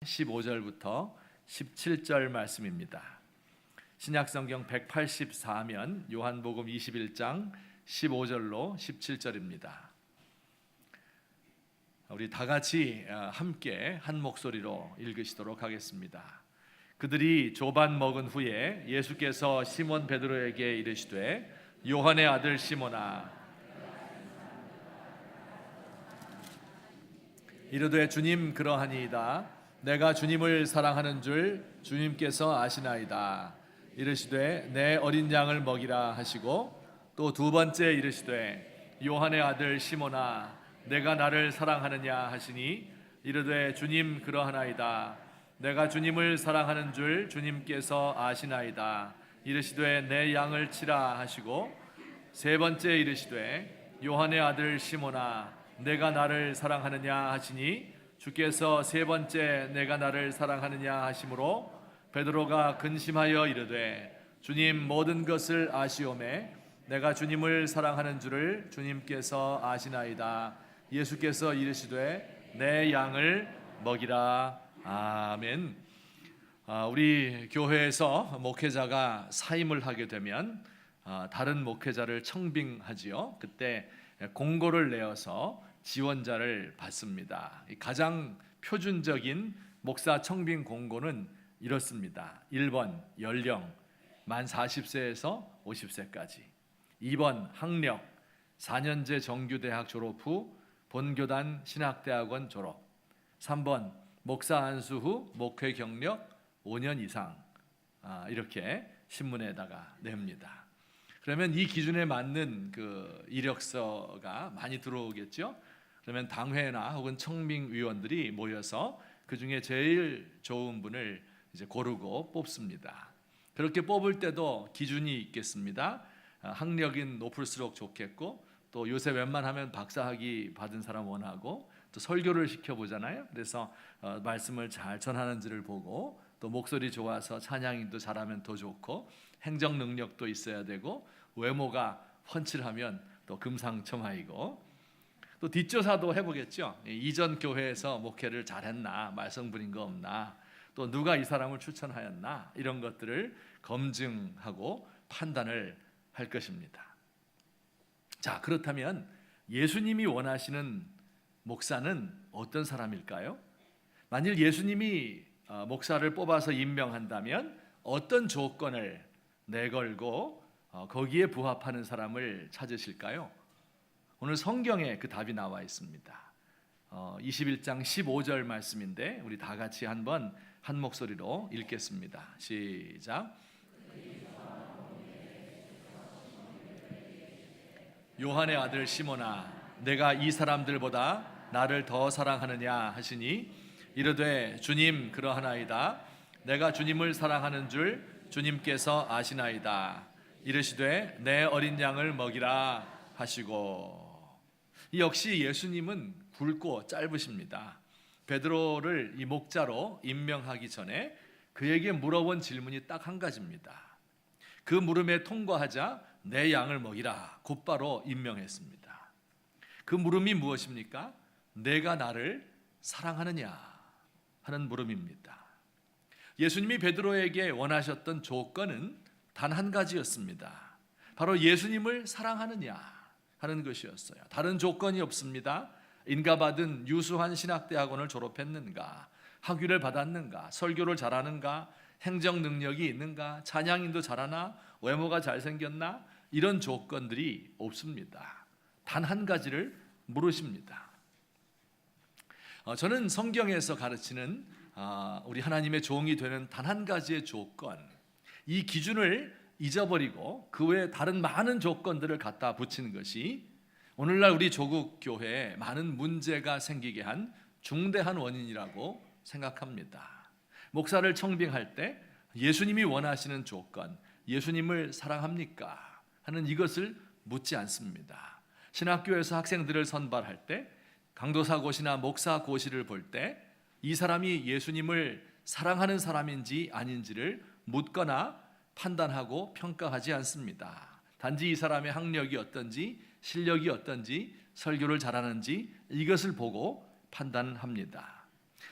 15절부터 17절 말씀입니다. 신약성경 184면 요한복음 21장 15절로 17절입니다. 우리 다 같이 함께 한 목소리로 읽으시도록 하겠습니다. 그들이 조반 먹은 후에 예수께서 시몬 베드로에게 이르시되 요한의 아들 시몬아 이르되 주님 그러하니이다. 내가 주님을 사랑하는 줄 주님께서 아시나이다. 이르시되 내 어린 양을 먹이라 하시고 또 두 번째 이르시되 요한의 아들 시몬아 내가 나를 사랑하느냐 하시니 이르되 주님 그러하나이다. 내가 주님을 사랑하는 줄 주님께서 아시나이다. 이르시되 내 양을 치라 하시고 세 번째 이르시되 요한의 아들 시몬아 내가 나를 사랑하느냐 하시니 주께서 세 번째 내가 나를 사랑하느냐 하심으로 베드로가 근심하여 이르되 주님 모든 것을 아시오매 내가 주님을 사랑하는 줄을 주님께서 아시나이다. 예수께서 이르시되 내 양을 먹이라. 아멘. 우리 교회에서 목회자가 사임을 하게 되면 다른 목회자를 청빙하지요. 그때 공고를 내어서 지원자를 받습니다. 가장 표준적인 목사 청빙 공고는 이렇습니다. 1번 연령 만 40세에서 50세까지, 2번 학력 4년제 정규대학 졸업 후 본교단 신학대학원 졸업, 3번 목사 안수 후 목회 경력 5년 이상, 이렇게 신문에다가 냅니다. 그러면 이 기준에 맞는 그 이력서가 많이 들어오겠죠. 그러면 당회나 혹은 청빙위원들이 모여서 그 중에 제일 좋은 분을 이제 고르고 뽑습니다. 그렇게 뽑을 때도 기준이 있겠습니다. 학력이 높을수록 좋겠고, 또 요새 웬만하면 박사학위 받은 사람 원하고, 또 설교를 시켜보잖아요. 그래서 말씀을 잘 전하는지를 보고, 또 목소리 좋아서 찬양도 잘하면 더 좋고, 행정 능력도 있어야 되고, 외모가 훤칠하면 또 금상첨화이고, 또 뒷조사도 해보겠죠. 이전 교회에서 목회를 잘했나, 말썽 부린 거 없나, 또 누가 이 사람을 추천하였나, 이런 것들을 검증하고 판단을 할 것입니다. 자, 그렇다면 예수님이 원하시는 목사는 어떤 사람일까요? 만일 예수님이 목사를 뽑아서 임명한다면 어떤 조건을 내걸고 거기에 부합하는 사람을 찾으실까요? 오늘 성경에 그 답이 나와 있습니다. 21장 15절 말씀인데 우리 다 같이 한번 한 목소리로 읽겠습니다. 시작. 요한의 아들 시몬아 내가 이 사람들보다 나를 더 사랑하느냐 하시니 이르되 주님 그러하나이다. 내가 주님을 사랑하는 줄 주님께서 아시나이다. 이르시되 내 어린 양을 먹이라 하시고. 역시 예수님은 굵고 짧으십니다. 베드로를 이 목자로 임명하기 전에 그에게 물어본 질문이 딱 한 가지입니다. 그 물음에 통과하자 내 양을 먹이라 곧바로 임명했습니다. 그 물음이 무엇입니까? 내가 나를 사랑하느냐 하는 물음입니다. 예수님이 베드로에게 원하셨던 조건은 단 한 가지였습니다. 바로 예수님을 사랑하느냐 하는 것이었어요. 다른 조건이 없습니다. 인가받은 유수한 신학대학원을 졸업했는가, 학위를 받았는가, 설교를 잘하는가, 행정 능력이 있는가, 찬양인도 잘하나, 외모가 잘생겼나, 이런 조건들이 없습니다. 단 한 가지를 물으십니다. 저는 성경에서 가르치는 우리 하나님의 종이 되는 단 한 가지의 조건, 이 기준을 잊어버리고 그 외에 다른 많은 조건들을 갖다 붙이는 것이 오늘날 우리 조국 교회에 많은 문제가 생기게 한 중대한 원인이라고 생각합니다. 목사를 청빙할 때 예수님이 원하시는 조건, 예수님을 사랑합니까? 하는 이것을 묻지 않습니다. 신학교에서 학생들을 선발할 때, 강도사고시나 목사고시를 볼 때 이 사람이 예수님을 사랑하는 사람인지 아닌지를 묻거나 판단하고 평가하지 않습니다. 단지 이 사람의 학력이 어떤지, 실력이 어떤지, 설교를 잘하는지 이것을 보고 판단합니다.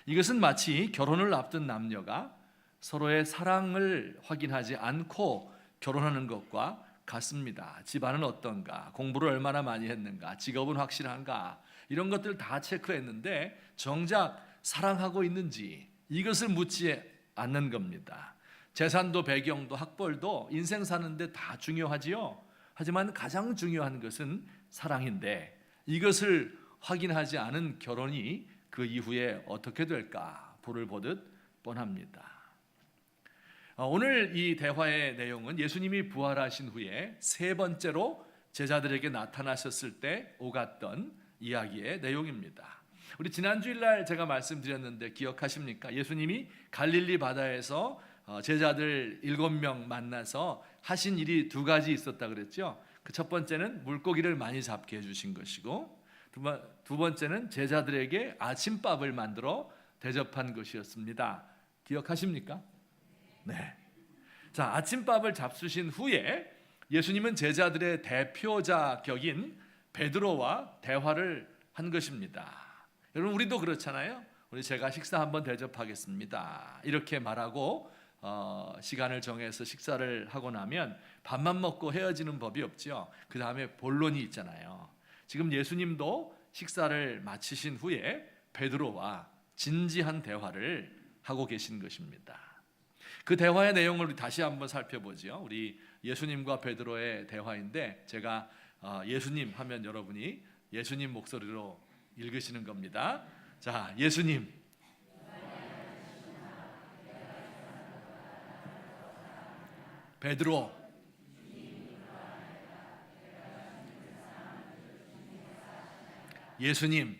이것은 마치 결혼을 앞둔 남녀가 서로의 사랑을 확인하지 않고 결혼하는 것과 같습니다. 집안은 어떤가, 공부를 얼마나 많이 했는가, 직업은 확실한가, 이런 것들 다 체크했는데 정작 사랑하고 있는지 이것을 묻지 않는 겁니다. 재산도 배경도 학벌도 인생 사는데 다 중요하지요. 하지만 가장 중요한 것은 사랑인데 이것을 확인하지 않은 결혼이 그 이후에 어떻게 될까 불을 보듯 뻔합니다. 오늘 이 대화의 내용은 예수님이 부활하신 후에 세 번째로 제자들에게 나타나셨을 때 오갔던 이야기의 내용입니다. 우리 지난 주일날 제가 말씀드렸는데 기억하십니까? 예수님이 갈릴리 바다에서 제자들 7명 만나서 하신 일이 두 가지 있었다 그랬죠. 그 첫 번째는 물고기를 많이 잡게 해주신 것이고 두 번째는 제자들에게 아침밥을 만들어 대접한 것이었습니다. 기억하십니까? 네. 자, 아침밥을 잡수신 후에 예수님은 제자들의 대표자 격인 베드로와 대화를 한 것입니다. 여러분, 우리도 그렇잖아요. 우리 제가 식사 한번 대접하겠습니다 이렇게 말하고 시간을 정해서 식사를 하고 나면 밥만 먹고 헤어지는 법이 없죠. 그 다음에 본론이 있잖아요. 지금 예수님도 식사를 마치신 후에 베드로와 진지한 대화를 하고 계신 것입니다. 그 대화의 내용을 우리 다시 한번 살펴보죠. 우리 예수님과 베드로의 대화인데 제가 예수님 하면 여러분이 예수님 목소리로 읽으시는 겁니다. 자, 예수님. 베드로. 예수님.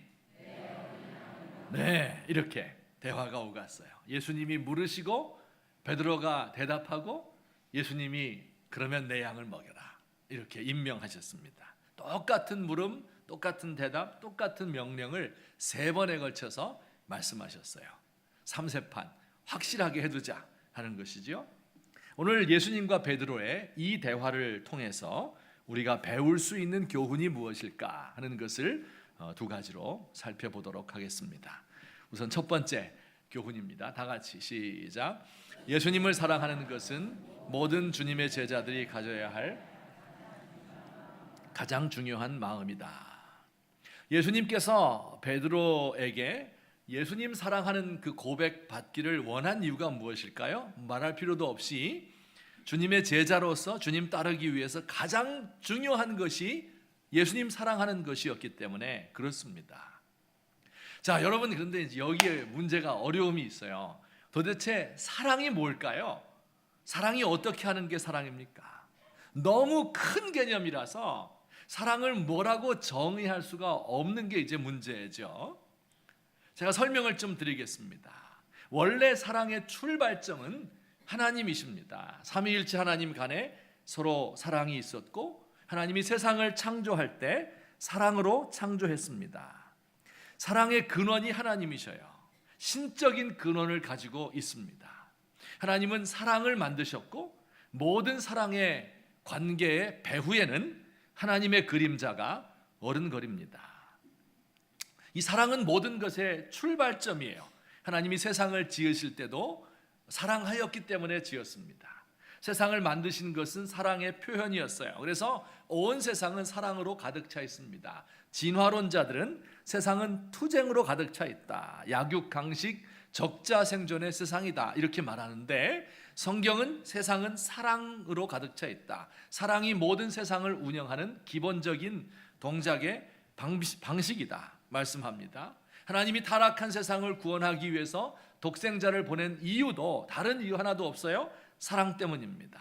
네, 이렇게 대화가 오갔어요. 예수님이 물으시고 베드로가 대답하고 예수님이 그러면 내 양을 먹여라 이렇게 임명하셨습니다. 똑같은 물음, 똑같은 대답, 똑같은 명령을 3번에 걸쳐서 말씀하셨어요. 3세판 확실하게 해두자 하는 것이죠. 오늘 예수님과 베드로의 이 대화를 통해서 우리가 배울 수 있는 교훈이 무엇일까 하는 것을 두 가지로 살펴보도록 하겠습니다. 우선 첫 번째 교훈입니다. 다 같이 시작. 예수님을 사랑하는 것은 모든 주님의 제자들이 가져야 할 가장 중요한 마음이다. 예수님께서 베드로에게 예수님 사랑하는 그 고백 받기를 원한 이유가 무엇일까요? 말할 필요도 없이 주님의 제자로서 주님 따르기 위해서 가장 중요한 것이 예수님 사랑하는 것이었기 때문에 그렇습니다. 자, 여러분, 그런데 여기에 문제가 어려움이 있어요. 도대체 사랑이 뭘까요? 사랑이 어떻게 하는 게 사랑입니까? 너무 큰 개념이라서 사랑을 뭐라고 정의할 수가 없는 게 이제 문제죠. 제가 설명을 좀 드리겠습니다. 원래 사랑의 출발점은 하나님이십니다. 삼위일체 하나님 간에 서로 사랑이 있었고 하나님이 세상을 창조할 때 사랑으로 창조했습니다. 사랑의 근원이 하나님이셔요. 신적인 근원을 가지고 있습니다. 하나님은 사랑을 만드셨고 모든 사랑의 관계의 배후에는 하나님의 그림자가 어른거립니다. 이 사랑은 모든 것의 출발점이에요. 하나님이 세상을 지으실 때도 사랑하였기 때문에 지었습니다. 세상을 만드신 것은 사랑의 표현이었어요. 그래서 온 세상은 사랑으로 가득 차 있습니다. 진화론자들은 세상은 투쟁으로 가득 차 있다. 약육강식 적자생존의 세상이다 이렇게 말하는데 성경은 세상은 사랑으로 가득 차 있다. 사랑이 모든 세상을 운영하는 기본적인 동작의 방식이다 말씀합니다. 하나님이 타락한 세상을 구원하기 위해서 독생자를 보낸 이유도 다른 이유 하나도 없어요. 사랑 때문입니다.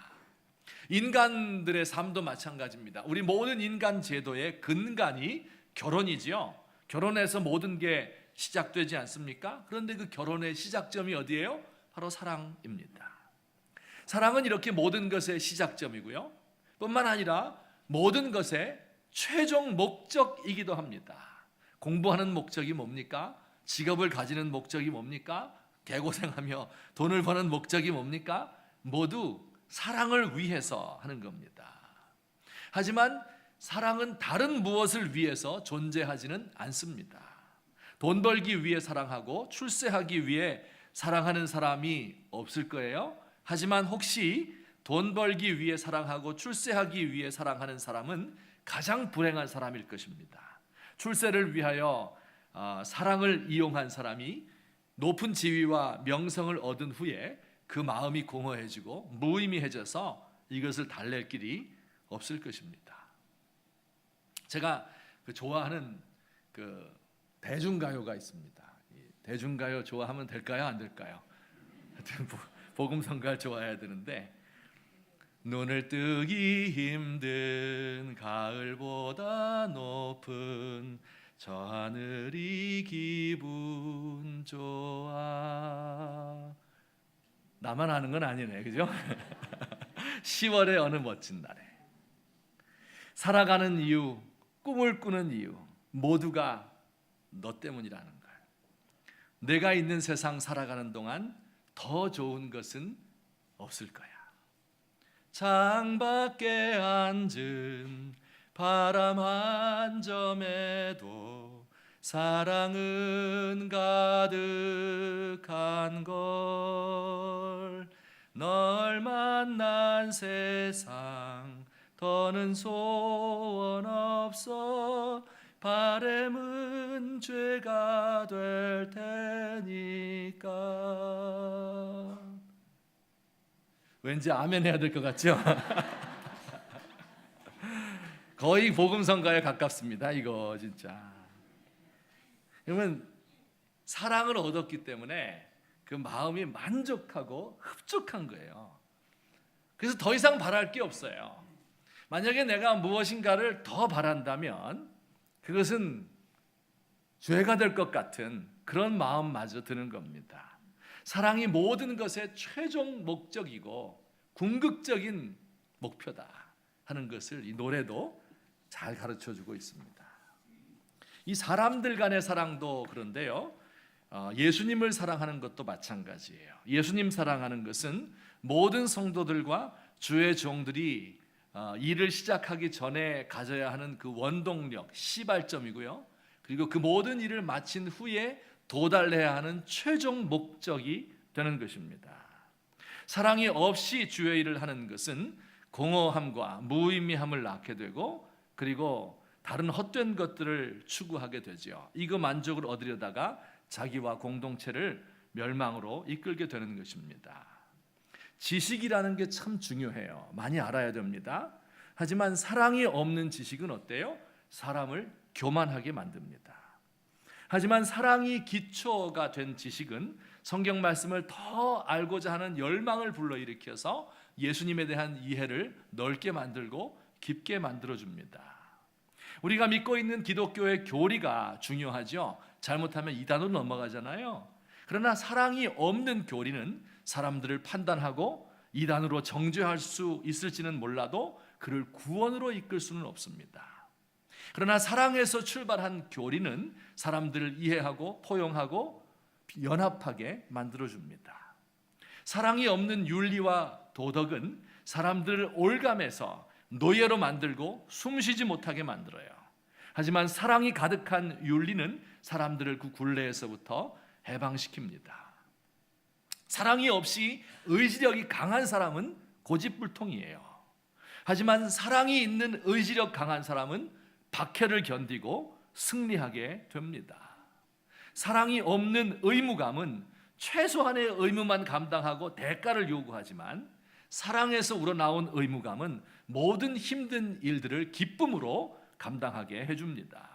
인간들의 삶도 마찬가지입니다. 우리 모든 인간 제도의 근간이 결혼이지요. 결혼해서 모든 게 시작되지 않습니까? 그런데 그 결혼의 시작점이 어디예요? 바로 사랑입니다. 사랑은 이렇게 모든 것의 시작점이고요. 뿐만 아니라 모든 것의 최종 목적이기도 합니다. 공부하는 목적이 뭡니까? 직업을 가지는 목적이 뭡니까? 개고생하며 돈을 버는 목적이 뭡니까? 모두 사랑을 위해서 하는 겁니다. 하지만 사랑은 다른 무엇을 위해서 존재하지는 않습니다. 돈 벌기 위해 사랑하고 출세하기 위해 사랑하는 사람이 없을 거예요. 하지만 혹시 돈 벌기 위해 사랑하고 출세하기 위해 사랑하는 사람은 가장 불행한 사람일 것입니다. 출세를 위하여 사랑을 이용한 사람이 높은 지위와 명성을 얻은 후에 그 마음이 공허해지고 무의미해져서 이것을 달랠 길이 없을 것입니다. 제가 좋아하는 대중가요가 있습니다. 대중가요 좋아하면 될까요? 안 될까요? 하여튼 복음성가를 좋아해야 되는데, 눈을 뜨기 힘든 가을보다 높은 저 하늘이 기분 좋아. 나만 아는 건 아니네, 그죠? 10월의 어느 멋진 날에 살아가는 이유, 꿈을 꾸는 이유 모두가 너 때문이라는 걸. 내가 있는 세상 살아가는 동안 더 좋은 것은 없을 거야. 창밖에 앉은 바람 한 점에도 사랑은 가득한 걸. 널 만난 세상 더는 소원 없어. 바램은 죄가 될 테니까. 왠지 아멘 해야 될 것 같죠? 거의 복음성가에 가깝습니다. 이거 진짜. 그러면 사랑을 얻었기 때문에 그 마음이 만족하고 흡족한 거예요. 그래서 더 이상 바랄 게 없어요. 만약에 내가 무엇인가를 더 바란다면 그것은 죄가 될 것 같은 그런 마음마저 드는 겁니다. 사랑이 모든 것의 최종 목적이고 궁극적인 목표다 하는 것을 이 노래도 잘 가르쳐주고 있습니다. 이 사람들 간의 사랑도 그런데요, 예수님을 사랑하는 것도 마찬가지예요. 예수님 사랑하는 것은 모든 성도들과 주의 종들이 일을 시작하기 전에 가져야 하는 그 원동력, 시발점이고요, 그리고 그 모든 일을 마친 후에 도달해야 하는 최종 목적이 되는 것입니다. 사랑이 없이 주의 일을 하는 것은 공허함과 무의미함을 낳게 되고, 그리고 다른 헛된 것들을 추구하게 되죠. 이거 만족을 얻으려다가 자기와 공동체를 멸망으로 이끌게 되는 것입니다. 지식이라는 게 참 중요해요. 많이 알아야 됩니다. 하지만 사랑이 없는 지식은 어때요? 사람을 교만하게 만듭니다. 하지만 사랑이 기초가 된 지식은 성경 말씀을 더 알고자 하는 열망을 불러일으켜서 예수님에 대한 이해를 넓게 만들고 깊게 만들어줍니다. 우리가 믿고 있는 기독교의 교리가 중요하죠. 잘못하면 이단으로 넘어가잖아요. 그러나 사랑이 없는 교리는 사람들을 판단하고 이단으로 정죄할 수 있을지는 몰라도 그를 구원으로 이끌 수는 없습니다. 그러나 사랑에서 출발한 교리는 사람들을 이해하고 포용하고 연합하게 만들어줍니다. 사랑이 없는 윤리와 도덕은 사람들을 올감해서 노예로 만들고 숨쉬지 못하게 만들어요. 하지만 사랑이 가득한 윤리는 사람들을 그 굴레에서부터 해방시킵니다. 사랑이 없이 의지력이 강한 사람은 고집불통이에요. 하지만 사랑이 있는 의지력 강한 사람은 박해를 견디고 승리하게 됩니다. 사랑이 없는 의무감은 최소한의 의무만 감당하고 대가를 요구하지만, 사랑에서 우러나온 의무감은 모든 힘든 일들을 기쁨으로 감당하게 해줍니다.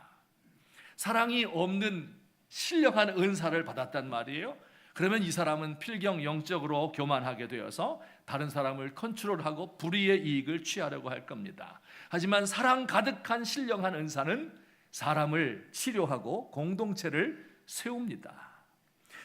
사랑이 없는 신령한 은사를 받았단 말이에요. 그러면 이 사람은 필경 영적으로 교만하게 되어서 다른 사람을 컨트롤하고 불의의 이익을 취하려고 할 겁니다. 하지만 사랑 가득한 신령한 은사는 사람을 치료하고 공동체를 세웁니다.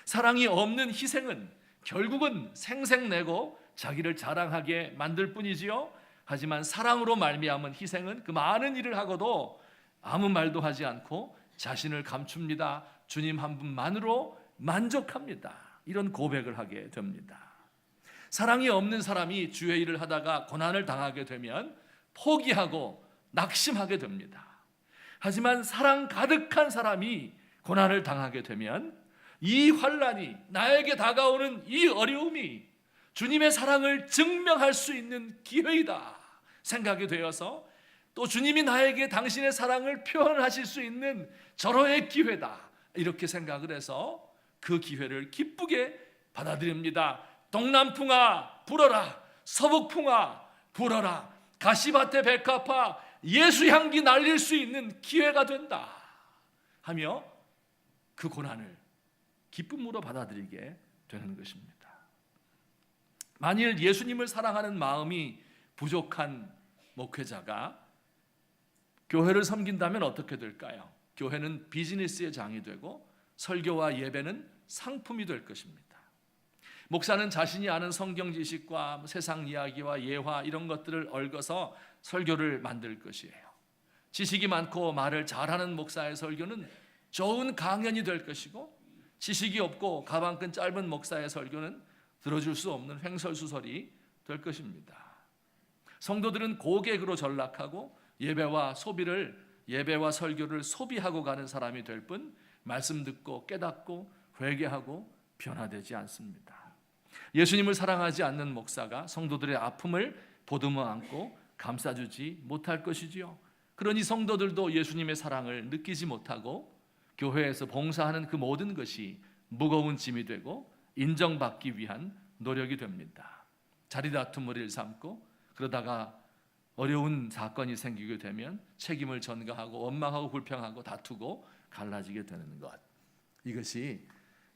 사랑이 없는 희생은 결국은 생색내고 자기를 자랑하게 만들 뿐이지요. 하지만 사랑으로 말미암은 희생은 그 많은 일을 하고도 아무 말도 하지 않고 자신을 감춥니다. 주님 한 분만으로 만족합니다. 이런 고백을 하게 됩니다. 사랑이 없는 사람이 주의 일을 하다가 고난을 당하게 되면 포기하고 낙심하게 됩니다. 하지만 사랑 가득한 사람이 고난을 당하게 되면 이 환난이, 나에게 다가오는 이 어려움이 주님의 사랑을 증명할 수 있는 기회이다 생각이 되어서, 또 주님이 나에게 당신의 사랑을 표현하실 수 있는 절호의 기회다 이렇게 생각을 해서 그 기회를 기쁘게 받아들입니다. 동남풍아 불어라, 서북풍아 불어라, 가시밭에 백합화, 예수 향기 날릴 수 있는 기회가 된다 하며 그 고난을 기쁨으로 받아들이게 되는 것입니다. 만일 예수님을 사랑하는 마음이 부족한 목회자가 교회를 섬긴다면 어떻게 될까요? 교회는 비즈니스의 장이 되고 설교와 예배는 상품이 될 것입니다. 목사는 자신이 아는 성경 지식과 세상 이야기와 예화 이런 것들을 얽어서 설교를 만들 것이에요. 지식이 많고 말을 잘하는 목사의 설교는 좋은 강연이 될 것이고, 지식이 없고 가방끈 짧은 목사의 설교는 들어줄 수 없는 횡설수설이 될 것입니다. 성도들은 고객으로 전락하고 예배와 설교를 소비하고 가는 사람이 될 뿐 말씀 듣고 깨닫고 회개하고 변화되지 않습니다. 예수님을 사랑하지 않는 목사가 성도들의 아픔을 보듬어 안고 감싸주지 못할 것이지요. 그러니 성도들도 예수님의 사랑을 느끼지 못하고 교회에서 봉사하는 그 모든 것이 무거운 짐이 되고 인정받기 위한 노력이 됩니다. 자리다툼을 일삼고, 그러다가 어려운 사건이 생기게 되면 책임을 전가하고 원망하고 불평하고 다투고 갈라지게 되는 것, 이것이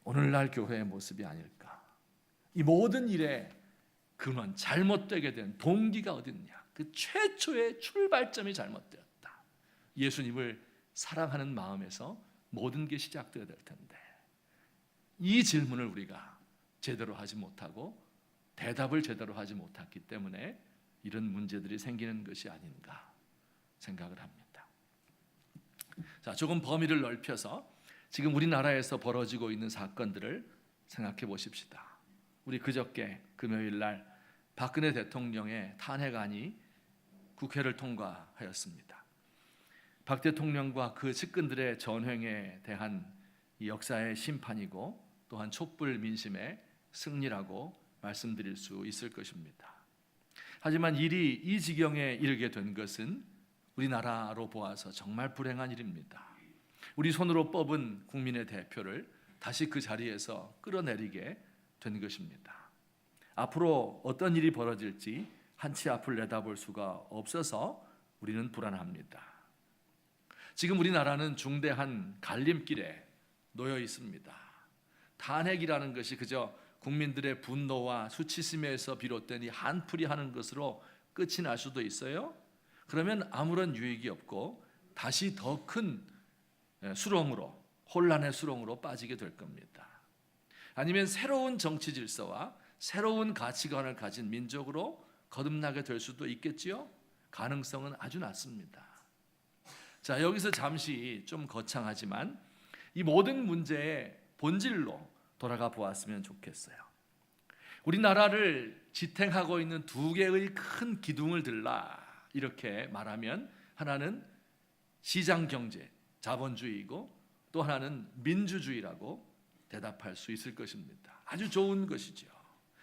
오늘날 교회의 모습이 아닐까. 이 모든 일의 근원, 잘못되게 된 동기가 어딨냐? 그 최초의 출발점이 잘못되었다. 예수님을 사랑하는 마음에서 모든 게 시작되어야 될 텐데, 이 질문을 우리가 제대로 하지 못하고 대답을 제대로 하지 못했기 때문에 이런 문제들이 생기는 것이 아닌가 생각을 합니다. 자, 조금 범위를 넓혀서 지금 우리나라에서 벌어지고 있는 사건들을 생각해 보십시다. 우리 그저께 금요일 날 박근혜 대통령의 탄핵안이 국회를 통과하였습니다. 박 대통령과 그 측근들의 전횡에 대한 이 역사의 심판이고 또한 촛불 민심의 승리라고 말씀드릴 수 있을 것입니다. 하지만 일이 이 지경에 이르게 된 것은 우리나라로 보아서 정말 불행한 일입니다. 우리 손으로 뽑은 국민의 대표를 다시 그 자리에서 끌어내리게 된 것입니다. 앞으로 어떤 일이 벌어질지 한치 앞을 내다볼 수가 없어서 우리는 불안합니다. 지금 우리나라는 중대한 갈림길에 놓여 있습니다. 탄핵이라는 것이 그저 국민들의 분노와 수치심에서 비롯된 이 한풀이 하는 것으로 끝이 날 수도 있어요. 그러면 아무런 유익이 없고 다시 더 큰 수렁으로, 혼란의 수렁으로 빠지게 될 겁니다. 아니면 새로운 정치 질서와 새로운 가치관을 가진 민족으로 거듭나게 될 수도 있겠지요. 가능성은 아주 낮습니다. 자, 여기서 잠시 좀 거창하지만 이 모든 문제의 본질로 돌아가 보았으면 좋겠어요. 우리나라를 지탱하고 있는 두 개의 큰 기둥을 들라 이렇게 말하면, 하나는 시장경제, 자본주의이고 또 하나는 민주주의라고 대답할 수 있을 것입니다. 아주 좋은 것이죠.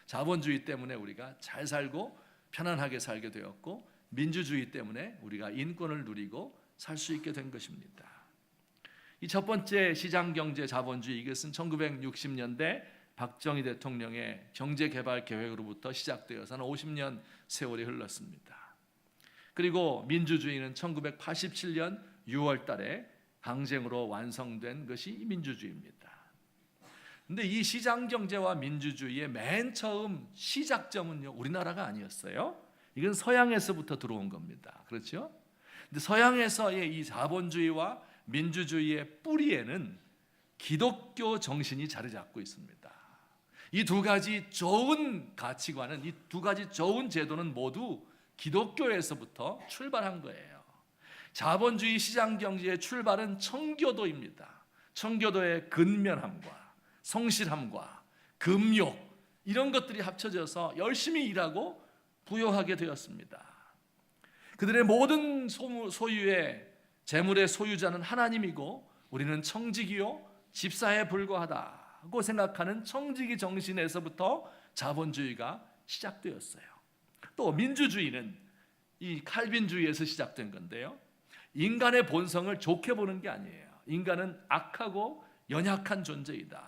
자본주의 때문에 우리가 잘 살고 편안하게 살게 되었고, 민주주의 때문에 우리가 인권을 누리고 살 수 있게 된 것입니다. 이 첫 번째 시장경제 자본주의, 이것은 1960년대 박정희 대통령의 경제개발계획으로부터 시작되어서는 50년 세월이 흘렀습니다. 그리고 민주주의는 1987년 6월 달에 항쟁으로 완성된 것이 민주주의입니다. 그런데 이 시장경제와 민주주의의 맨 처음 시작점은요, 우리나라가 아니었어요. 이건 서양에서부터 들어온 겁니다. 그렇죠? 근데 서양에서의 이 자본주의와 민주주의의 뿌리에는 기독교 정신이 자리 잡고 있습니다. 이 두 가지 좋은 가치관은, 이 두 가지 좋은 제도는 모두 기독교에서부터 출발한 거예요. 자본주의 시장경제의 출발은 청교도입니다. 청교도의 근면함과 성실함과 금욕, 이런 것들이 합쳐져서 열심히 일하고 부여하게 되었습니다. 그들의 모든 소유의 재물의 소유자는 하나님이고 우리는 청지기요 집사에 불과하다고 생각하는 청지기 정신에서부터 자본주의가 시작되었어요. 또 민주주의는 이 칼빈주의에서 시작된 건데요, 인간의 본성을 좋게 보는 게 아니에요. 인간은 악하고 연약한 존재이다.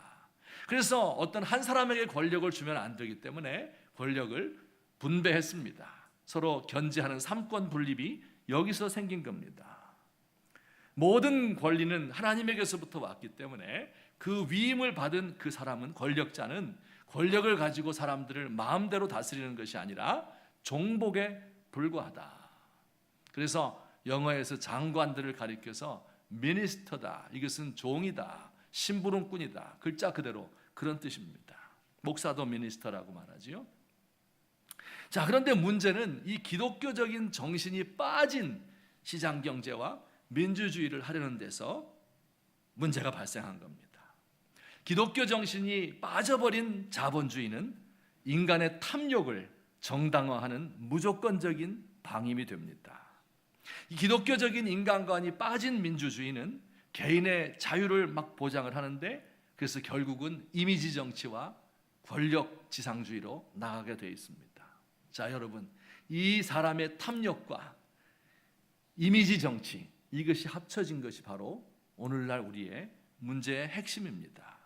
그래서 어떤 한 사람에게 권력을 주면 안 되기 때문에 권력을 분배했습니다. 서로 견제하는 삼권 분립이 여기서 생긴 겁니다. 모든 권리는 하나님에게서부터 왔기 때문에 그 위임을 받은 그 사람은, 권력자는 권력을 가지고 사람들을 마음대로 다스리는 것이 아니라 종복에 불과하다. 그래서 영어에서 장관들을 가리켜서 미니스터다, 이것은 종이다, 심부름꾼이다, 글자 그대로 그런 뜻입니다. 목사도 미니스터라고 말하지요. 자, 그런데 문제는 이 기독교적인 정신이 빠진 시장경제와 민주주의를 하려는 데서 문제가 발생한 겁니다. 기독교 정신이 빠져버린 자본주의는 인간의 탐욕을 정당화하는 무조건적인 방임이 됩니다. 이 기독교적인 인간관이 빠진 민주주의는 개인의 자유를 막 보장을 하는데, 그래서 결국은 이미지 정치와 권력 지상주의로 나가게 되어 있습니다. 자, 여러분, 이 사람의 탐욕과 이미지 정치, 이것이 합쳐진 것이 바로 오늘날 우리의 문제의 핵심입니다.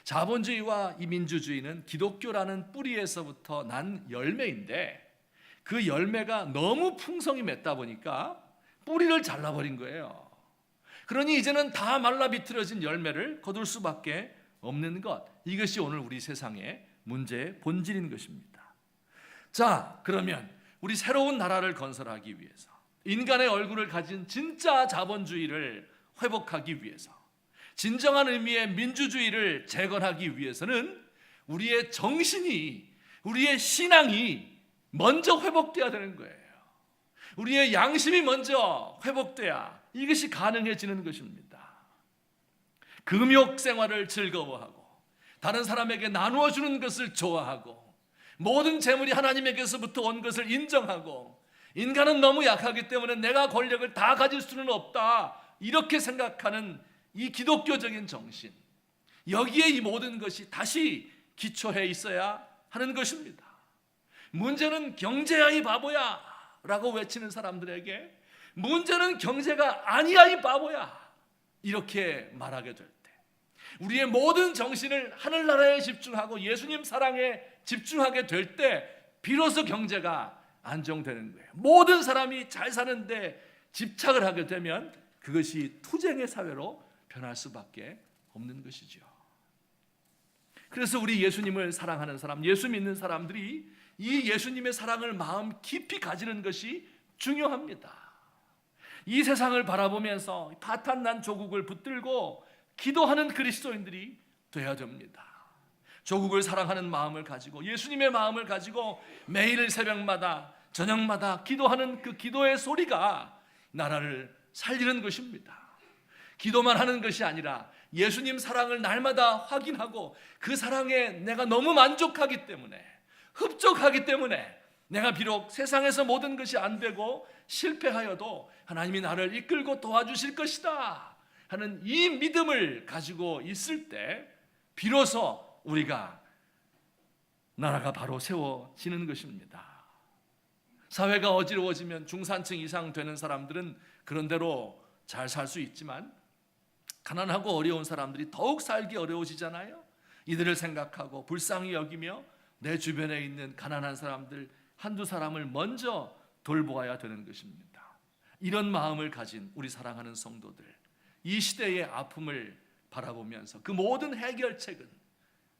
자본주의와 이 민주주의는 기독교라는 뿌리에서부터 난 열매인데, 그 열매가 너무 풍성히 맺다 보니까 뿌리를 잘라버린 거예요. 그러니 이제는 다 말라 비틀어진 열매를 거둘 수밖에 없는 것, 이것이 오늘 우리 세상의 문제의 본질인 것입니다. 자, 그러면 우리 새로운 나라를 건설하기 위해서, 인간의 얼굴을 가진 진짜 자본주의를 회복하기 위해서, 진정한 의미의 민주주의를 재건하기 위해서는 우리의 정신이, 우리의 신앙이 먼저 회복돼야 되는 거예요. 우리의 양심이 먼저 회복돼야 이것이 가능해지는 것입니다. 금욕 생활을 즐거워하고 다른 사람에게 나누어 주는 것을 좋아하고 모든 재물이 하나님에게서부터 온 것을 인정하고, 인간은 너무 약하기 때문에 내가 권력을 다 가질 수는 없다, 이렇게 생각하는 이 기독교적인 정신, 여기에 이 모든 것이 다시 기초해 있어야 하는 것입니다. 문제는 경제야 이 바보야 라고 외치는 사람들에게 문제는 경제가 아니야 이 바보야, 이렇게 말하게 될 때, 우리의 모든 정신을 하늘나라에 집중하고 예수님 사랑에 집중하게 될 때 비로소 경제가 안정되는 거예요. 모든 사람이 잘 사는데 집착을 하게 되면 그것이 투쟁의 사회로 변할 수밖에 없는 것이죠. 그래서 우리 예수님을 사랑하는 사람, 예수 믿는 사람들이 이 예수님의 사랑을 마음 깊이 가지는 것이 중요합니다. 이 세상을 바라보면서 파탄난 조국을 붙들고 기도하는 그리스도인들이 되어야 됩니다. 조국을 사랑하는 마음을 가지고, 예수님의 마음을 가지고 매일 새벽마다 저녁마다 기도하는 그 기도의 소리가 나라를 살리는 것입니다. 기도만 하는 것이 아니라 예수님 사랑을 날마다 확인하고 그 사랑에 내가 너무 만족하기 때문에, 흡족하기 때문에, 내가 비록 세상에서 모든 것이 안 되고 실패하여도 하나님이 나를 이끌고 도와주실 것이다 하는 이 믿음을 가지고 있을 때 비로소 우리가 나라가 바로 세워지는 것입니다. 사회가 어지러워지면 중산층 이상 되는 사람들은 그런 대로 잘 살 수 있지만, 가난하고 어려운 사람들이 더욱 살기 어려워지잖아요. 이들을 생각하고 불쌍히 여기며 내 주변에 있는 가난한 사람들 한두 사람을 먼저 돌보아야 되는 것입니다. 이런 마음을 가진 우리 사랑하는 성도들, 이 시대의 아픔을 바라보면서 그 모든 해결책은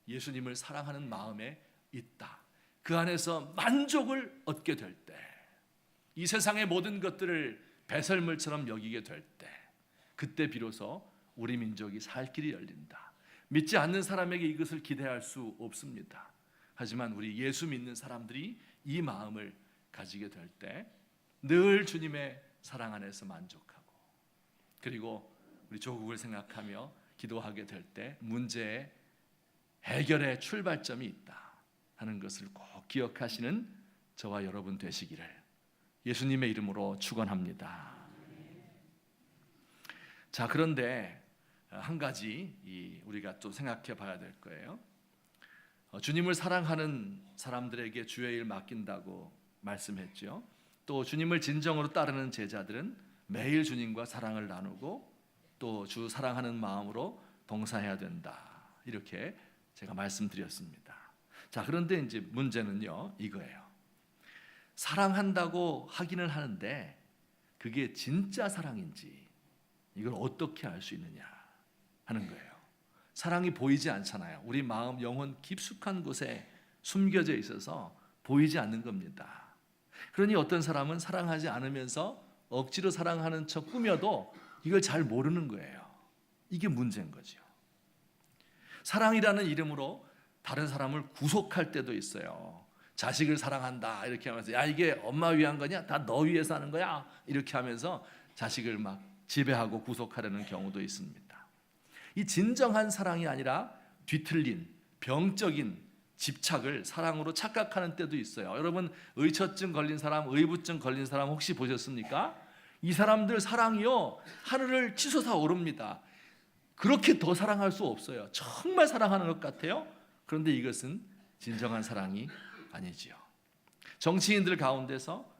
예수님을 사랑하는 마음에 있다. 그 안에서 만족을 얻게 될 때, 이 세상의 모든 것들을 배설물처럼 여기게 될 때, 그때 비로소 우리 민족이 살 길이 열린다. 믿지 않는 사람에게 이것을 기대할 수 없습니다. 하지만 우리 예수 믿는 사람들이 이 마음을 가지게 될 때 늘 주님의 사랑 안에서 만족하고, 그리고 우리 조국을 생각하며 기도하게 될 때 문제의 해결의 출발점이 있다 하는 것을 꼭 기억하시는 저와 여러분 되시기를 예수님의 이름으로 축원합니다. 자, 그런데 한 가지 우리가 또 생각해 봐야 될 거예요. 주님을 사랑하는 사람들에게 주의 일 맡긴다고 말씀했죠. 또 주님을 진정으로 따르는 제자들은 매일 주님과 사랑을 나누고 또 주 사랑하는 마음으로 봉사해야 된다. 이렇게 제가 말씀드렸습니다. 자, 그런데 이제 문제는요, 이거예요. 사랑한다고 하기는 하는데 그게 진짜 사랑인지 이걸 어떻게 알 수 있느냐 하는 거예요. 사랑이 보이지 않잖아요. 우리 마음, 영혼 깊숙한 곳에 숨겨져 있어서 보이지 않는 겁니다. 그러니 어떤 사람은 사랑하지 않으면서 억지로 사랑하는 척 꾸며도 이걸 잘 모르는 거예요. 이게 문제인 거죠. 사랑이라는 이름으로 다른 사람을 구속할 때도 있어요. 자식을 사랑한다 이렇게 하면서 야, 이게 엄마 위한 거냐? 다 너 위해서 하는 거야? 이렇게 하면서 자식을 막 지배하고 구속하려는 경우도 있습니다. 이 진정한 사랑이 아니라 뒤틀린 병적인 집착을 사랑으로 착각하는 때도 있어요. 여러분, 의처증 걸린 사람, 의부증 걸린 사람 혹시 보셨습니까? 이 사람들 사랑이요, 하늘을 치솟아 오릅니다. 그렇게 더 사랑할 수 없어요. 정말 사랑하는 것 같아요. 그런데 이것은 진정한 사랑이 아니지요. 정치인들 가운데서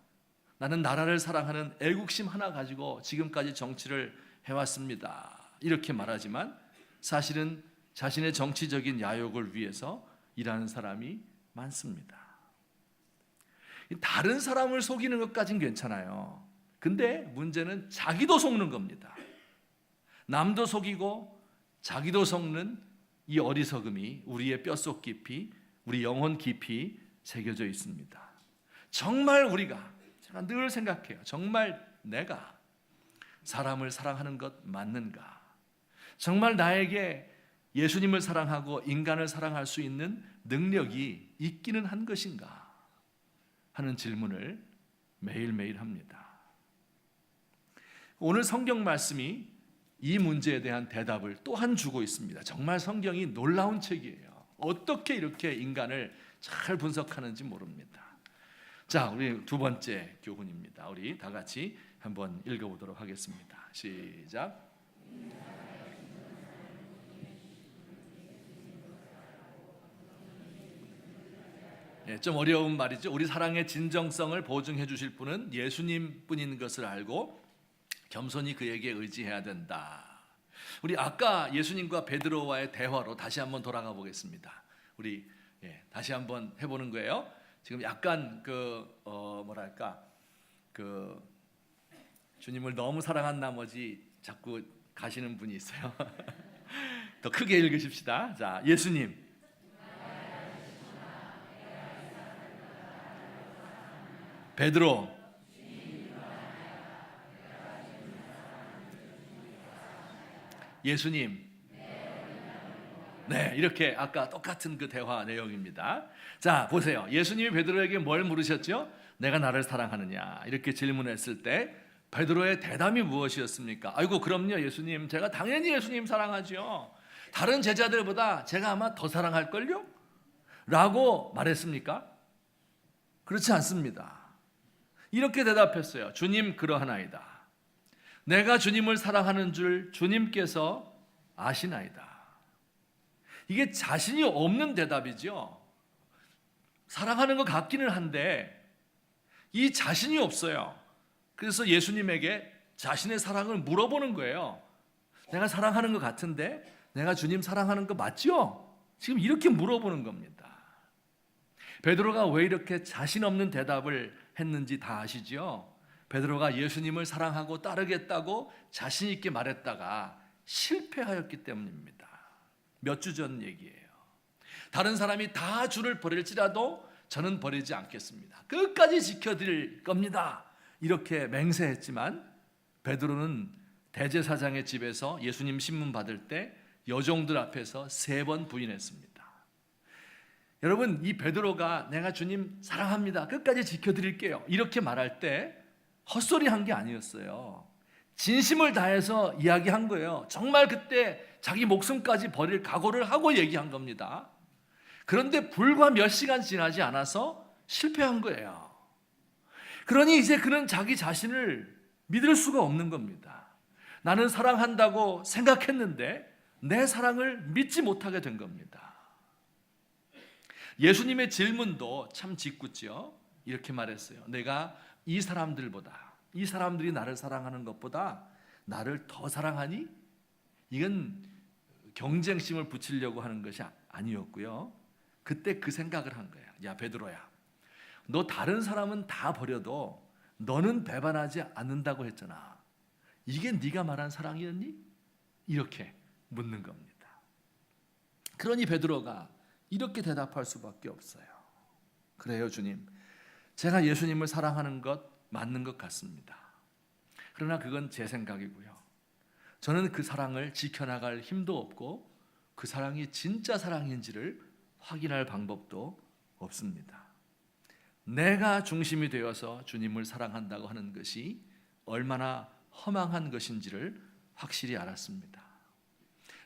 나는 나라를 사랑하는 애국심 하나 가지고 지금까지 정치를 해왔습니다, 이렇게 말하지만 사실은 자신의 정치적인 야욕을 위해서 일하는 사람이 많습니다. 다른 사람을 속이는 것까진 괜찮아요. 근데 문제는 자기도 속는 겁니다. 남도 속이고 자기도 속는 이 어리석음이 우리의 뼛속 깊이, 우리 영혼 깊이 새겨져 있습니다. 정말 제가 늘 생각해요. 정말 내가 사람을 사랑하는 것 맞는가? 정말 나에게 예수님을 사랑하고 인간을 사랑할 수 있는 능력이 있기는 한 것인가 하는 질문을 매일매일 합니다. 오늘 성경 말씀이 이 문제에 대한 대답을 또한 주고 있습니다. 정말 성경이 놀라운 책이에요. 어떻게 이렇게 인간을 잘 분석하는지 모릅니다. 자, 우리 두 번째 교훈입니다. 우리 다 같이 한번 읽어보도록 하겠습니다. 시작. 좀 어려운 말이죠. 우리 사랑의 진정성을 보증해 주실 분은 예수님 뿐인 것을 알고 겸손히 그에게 의지해야 된다. 우리 아까 예수님과 베드로와의 대화로 다시 한번 돌아가 보겠습니다. 우리 다시 한번 해보는 거예요. 지금 약간 주님을 너무 사랑한 나머지 자꾸 가시는 분이 있어요. 더 크게 읽으십시다. 자, 예수님. 베드로. 예수님. 네, 이렇게 아까 똑같은 그 대화 내용입니다. 자, 보세요. 예수님이 베드로에게 뭘 물으셨죠? 내가 나를 사랑하느냐? 이렇게 질문했을 때 베드로의 대답이 무엇이었습니까? 아이고, 그럼요, 예수님. 제가 당연히 예수님 사랑하죠. 다른 제자들보다 제가 아마 더 사랑할걸요? 라고 말했습니까? 그렇지 않습니다. 이렇게 대답했어요. 주님, 그러하나이다. 내가 주님을 사랑하는 줄 주님께서 아시나이다. 이게 자신이 없는 대답이죠. 사랑하는 것 같기는 한데 이 자신이 없어요. 그래서 예수님에게 자신의 사랑을 물어보는 거예요. 내가 사랑하는 것 같은데 내가 주님 사랑하는 거 맞죠? 지금 이렇게 물어보는 겁니다. 베드로가 왜 이렇게 자신 없는 대답을 했는지 다 아시죠? 베드로가 예수님을 사랑하고 따르겠다고 자신 있게 말했다가 실패하였기 때문입니다. 몇 주 전 얘기예요. 다른 사람이 다 주를 버릴지라도 저는 버리지 않겠습니다. 끝까지 지켜드릴 겁니다. 이렇게 맹세했지만 베드로는 대제사장의 집에서 예수님 신문 받을 때 여종들 앞에서 3번 부인했습니다. 여러분, 이 베드로가 내가 주님 사랑합니다, 끝까지 지켜드릴게요, 이렇게 말할 때 헛소리 한 게 아니었어요. 진심을 다해서 이야기한 거예요. 정말 그때 자기 목숨까지 버릴 각오를 하고 얘기한 겁니다. 그런데 불과 몇 시간 지나지 않아서 실패한 거예요. 그러니 이제 그는 자기 자신을 믿을 수가 없는 겁니다. 나는 사랑한다고 생각했는데 내 사랑을 믿지 못하게 된 겁니다. 예수님의 질문도 참 짓궂죠. 이렇게 말했어요. 내가 이 사람들이 나를 사랑하는 것보다 나를 더 사랑하니? 이건 경쟁심을 붙이려고 하는 것이 아니었고요. 그때 그 생각을 한 거예요. 야, 베드로야, 너 다른 사람은 다 버려도 너는 배반하지 않는다고 했잖아. 이게 네가 말한 사랑이었니? 이렇게 묻는 겁니다. 그러니 베드로가 이렇게 대답할 수밖에 없어요. 그래요, 주님. 제가 예수님을 사랑하는 것 맞는 것 같습니다. 그러나 그건 제 생각이고요. 저는 그 사랑을 지켜나갈 힘도 없고 그 사랑이 진짜 사랑인지를 확인할 방법도 없습니다. 내가 중심이 되어서 주님을 사랑한다고 하는 것이 얼마나 허망한 것인지를 확실히 알았습니다.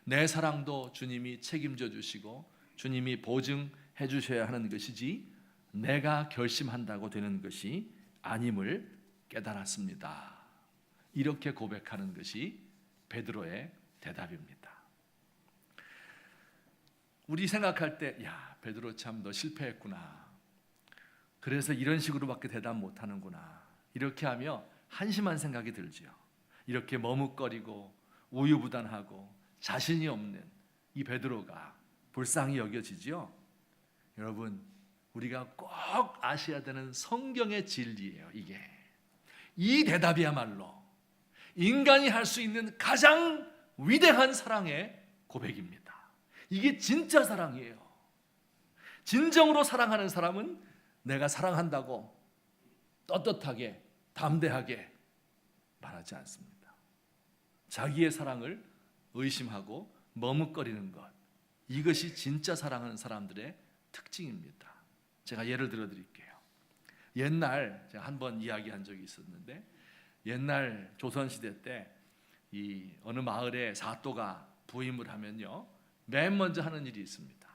내 사랑도 주님이 책임져 주시고 주님이 보증해 주셔야 하는 것이지 내가 결심한다고 되는 것이 아님을 깨달았습니다. 이렇게 고백하는 것이 베드로의 대답입니다. 우리 생각할 때, 야, 베드로 참 너 실패했구나. 그래서 이런 식으로밖에 대답 못하는구나. 이렇게 하며 한심한 생각이 들지요. 이렇게 머뭇거리고 우유부단하고 자신이 없는 이 베드로가 불쌍히 여겨지지요. 여러분, 우리가 꼭 아셔야 되는 성경의 진리예요. 이게 이 대답이야말로 인간이 할 수 있는 가장 위대한 사랑의 고백입니다. 이게 진짜 사랑이에요. 진정으로 사랑하는 사람은 내가 사랑한다고 떳떳하게 담대하게 말하지 않습니다. 자기의 사랑을 의심하고 머뭇거리는 것, 이것이 진짜 사랑하는 사람들의 특징입니다. 제가 예를 들어 드릴게요. 옛날 제가 한번 이야기한 적이 있었는데, 옛날 조선시대 때 이 어느 마을에 사또가 부임을 하면요, 맨 먼저 하는 일이 있습니다.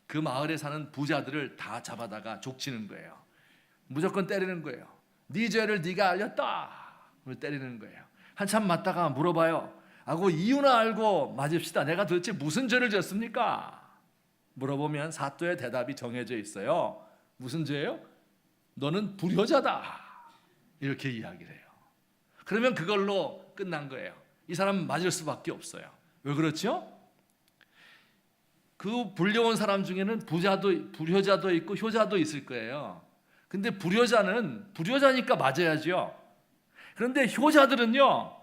그 마을에 사는 부자들을 다 잡아다가 족치는 거예요. 무조건 때리는 거예요. 네 죄를 네가 알렸다. 때리는 거예요. 한참 맞다가 물어봐요. 하고 이유나 알고 맞읍시다. 내가 도대체 무슨 죄를 졌습니까? 물어보면 사또의 대답이 정해져 있어요. 무슨 죄예요? 너는 불효자다. 이렇게 이야기를 해요. 그러면 그걸로 끝난 거예요. 이 사람 맞을 수밖에 없어요. 왜 그렇죠? 그 불려온 사람 중에는 불효자도 있고 효자도 있을 거예요. 근데 불효자는 불효자니까 맞아야죠. 그런데 효자들은요,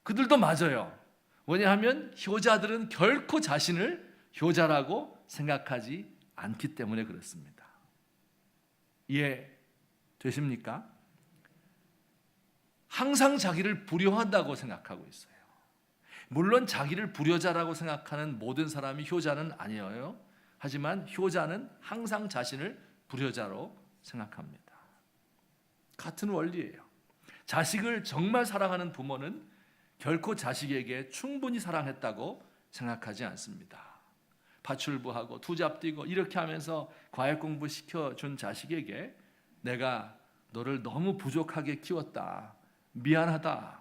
그들도 맞아요. 왜냐하면 효자들은 결코 자신을 효자라고 생각하지 않기 때문에 그렇습니다. 이해되십니까? 항상 자기를 불효하다고 생각하고 있어요. 물론 자기를 불효자라고 생각하는 모든 사람이 효자는 아니에요. 하지만 효자는 항상 자신을 불효자로 생각합니다. 같은 원리예요. 자식을 정말 사랑하는 부모는 결코 자식에게 충분히 사랑했다고 생각하지 않습니다. 파출부하고 투잡 뛰고 이렇게 하면서 과외 공부 시켜준 자식에게 내가 너를 너무 부족하게 키웠다, 미안하다,